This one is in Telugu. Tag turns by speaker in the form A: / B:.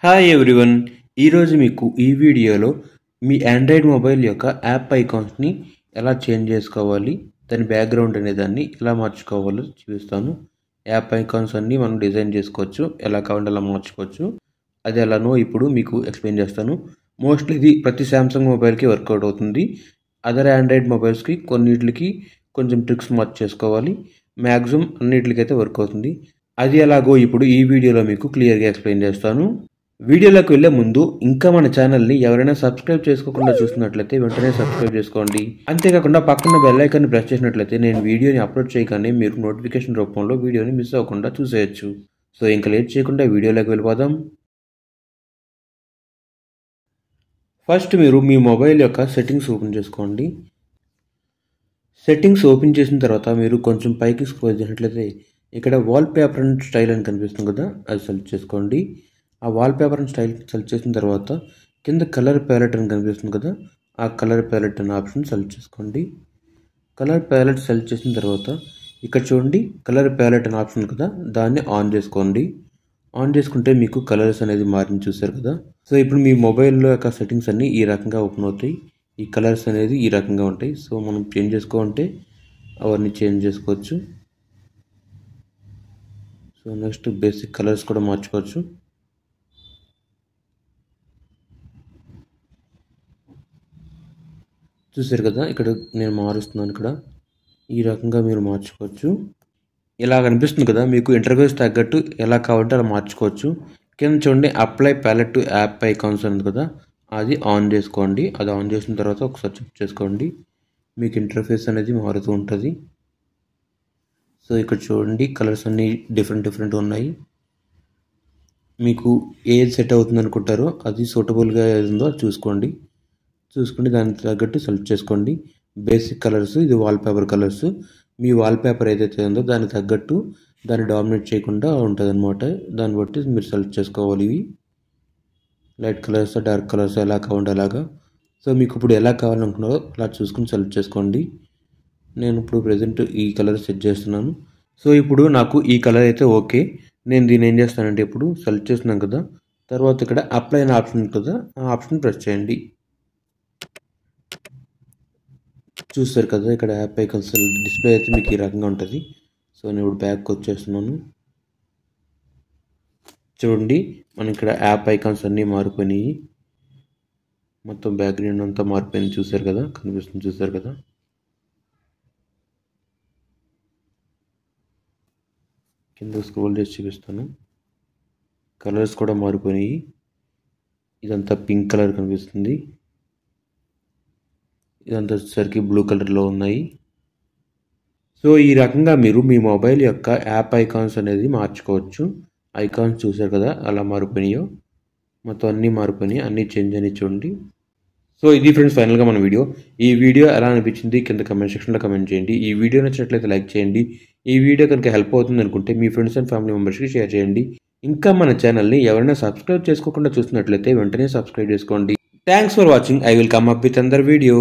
A: హాయ్ ఎవ్రీవన్, ఈరోజు మీకు ఈ వీడియోలో మీ ఆండ్రాయిడ్ మొబైల్ యొక్క యాప్ ఐకాన్స్ని ఎలా చేంజ్ చేసుకోవాలి, దాని బ్యాక్గ్రౌండ్ అనే దాన్ని ఎలా మార్చుకోవాలో చూపిస్తాను. యాప్ ఐకాన్స్ అన్నీ మనం డిజైన్ చేసుకోవచ్చు, ఎలా కావాలంటే అలా మార్చుకోవచ్చు. అది ఎలానో ఇప్పుడు మీకు ఎక్స్ప్లెయిన్ చేస్తాను. మోస్ట్లీ ఇది ప్రతి శాంసంగ్ మొబైల్కి వర్కౌట్ అవుతుంది. అదర్ ఆండ్రాయిడ్ మొబైల్స్కి కొన్నిటికి కొంచెం ట్రిక్స్ మార్చేసుకోవాలి. మ్యాక్సిమం అన్నిటికైతే వర్క్ అవుతుంది. అది ఎలాగో ఇప్పుడు ఈ వీడియోలో మీకు క్లియర్గా ఎక్స్ప్లెయిన్ చేస్తాను. వీడియోలోకి వెళ్ళే ముందు ఇంకా మన ఛానల్ని ఎవరైనా సబ్స్క్రైబ్ చేసుకోకుండా చూస్తున్నట్లయితే వెంటనే సబ్స్క్రైబ్ చేసుకోండి. అంతేకాకుండా పక్కన బెల్ ఐకాన్ని ప్రెస్ చేసినట్లయితే నేను వీడియోని అప్లోడ్ చేయగానే మీరు నోటిఫికేషన్ రూపంలో వీడియోని మిస్ అవ్వకుండా చూసేయచ్చు. సో ఇంకా లేట్ చేయకుండా వీడియోలోకి వెళ్ళిపోదాం. ఫస్ట్ మీరు మీ మొబైల్ యొక్క సెట్టింగ్స్ ఓపెన్ చేసుకోండి. సెట్టింగ్స్ ఓపెన్ చేసిన తర్వాత మీరు కొంచెం పైకి స్క్రోల్ చేసినట్లయితే ఇక్కడ వాల్పేపర్ అండ్ స్టైల్ అని కనిపిస్తుంది కదా, అది సెలెక్ట్ చేసుకోండి. ఆ వాల్పేపర్ అండ్ స్టైల్ సెలెక్ట్ చేసిన తర్వాత కింద కలర్ ప్యాలెట్ అని కనిపిస్తుంది కదా, ఆ కలర్ ప్యాలెట్ అనే ఆప్షన్ సెలెక్ట్ చేసుకోండి. కలర్ ప్యాలెట్ సెలెక్ట్ చేసిన తర్వాత ఇక్కడ చూడండి, కలర్ ప్యాలెట్ అనే ఆప్షన్ కదా, దాన్ని ఆన్ చేసుకోండి. ఆన్ చేసుకుంటే మీకు కలర్స్ అనేది మారింది చూసారు కదా. సో ఇప్పుడు మీ మొబైల్లో యొక్క సెట్టింగ్స్ అన్నీ ఈ రకంగా ఓపెన్ అవుతాయి. ఈ కలర్స్ అనేది ఈ రకంగా ఉంటాయి. సో మనం చేంజ్ చేసుకోవాలంటే అవన్నీ చేంజ్ చేసుకోవచ్చు. సో నెక్స్ట్ బేసిక్ కలర్స్ కూడా మార్చుకోవచ్చు. చూసారు కదా, ఇక్కడ నేను మారుస్తున్నాను. ఇక్కడ ఈ రకంగా మీరు మార్చుకోవచ్చు. ఇలా కనిపిస్తుంది కదా, మీకు ఇంటర్ఫేస్ తగ్గట్టు ఎలా కావాలంటే అలా మార్చుకోవచ్చు. కింద చూడండి apply palette to app icons ఉంది కదా, అది ఆన్ చేసుకోండి. అది ఆన్ చేసిన తర్వాత ఒకసారి చెక్ చేసుకోండి, మీకు ఇంటర్ఫేస్ అనేది మారుతూ ఉంటుంది. సో ఇక్కడ చూడండి కలర్స్ అన్నీ డిఫరెంట్ ఉన్నాయి. మీకు ఏది సెట్ అవుతుంది అనుకుంటారో అది సూటబుల్గా ఏదో చూసుకోండి. దానికి తగ్గట్టు సెలెక్ట్ చేసుకోండి. బేసిక్ కలర్స్, ఇది వాల్పేపర్ కలర్స్. మీ వాల్పేపర్ ఏదైతే ఉందో దానికి తగ్గట్టు దాన్ని డామినేట్ చేయకుండా ఉంటుంది అనమాట. దాన్ని బట్టి మీరు సెలెక్ట్ చేసుకోవాలి. ఇవి లైట్ కలర్స్, డార్క్ కలర్స్ ఎలా కావాలంటే అలాగా. సో మీకు ఇప్పుడు ఎలా కావాలనుకున్నారో అలా చూసుకుని సెలెక్ట్ చేసుకోండి. నేను ఇప్పుడు ప్రజెంట్ ఈ కలర్ సెట్ చేస్తున్నాను. సో ఇప్పుడు నాకు ఈ కలర్ అయితే ఓకే. నేను దీన్ని ఏం చేస్తానంటే ఇప్పుడు సెలెక్ట్ చేస్తున్నాను కదా, తర్వాత ఇక్కడ అప్లై అనే ఆప్షన్ ఉంటుంది కదా, ఆ ఆప్షన్ ప్రెస్ చేయండి. చూస్తారు కదా, ఇక్కడ యాప్ ఐకాన్స్ డిస్ప్లే అయితే మీకు ఈ రకంగా ఉంటుంది. సో నేను ఇప్పుడు బ్యాక్ వచ్చేస్తున్నాను. చూడండి మనం ఇక్కడ యాప్ ఐకాన్స్ అన్నీ మారిపోయినాయి. మొత్తం బ్యాక్గ్రౌండ్ అంతా మారిపోయింది. చూసారు కదా, కనిపిస్తుంది చూసారు కదా. కింద స్క్రోల్ చేసి చూపిస్తాను. కలర్స్ కూడా మారిపోయినాయి. ఇదంతా పింక్ కలర్ కనిపిస్తుంది. ఇదంతా వచ్చేసరికి బ్లూ కలర్లో ఉన్నాయి. సో ఈ రకంగా మీరు మీ మొబైల్ యొక్క యాప్ ఐకాన్స్ అనేది మార్చుకోవచ్చు. ఐకాన్స్ చూసారు కదా అలా మారిపోయినాయో, మొత్తం అన్నీ మారిపోయినాయి, అన్నీ చేంజ్ అని చూడండి. సో ఇది ఫ్రెండ్స్ ఫైనల్గా మన వీడియో. ఈ వీడియో ఎలా అనిపించింది కింద కమెంట్ సెక్షన్లో కమెంట్ చేయండి. ఈ వీడియో నచ్చినట్లయితే లైక్ చేయండి. ఈ వీడియో కనుక హెల్ప్ అవుతుంది అనుకుంటే మీ ఫ్రెండ్స్ అండ్ ఫ్యామిలీ మెంబర్స్కి షేర్ చేయండి. ఇంకా మన ఛానల్ని ఎవరైనా సబ్స్క్రైబ్ చేసుకోకుండా చూస్తున్నట్లయితే వెంటనే సబ్స్క్రైబ్ చేసుకోండి. Thanks for watching. I will come up with another video.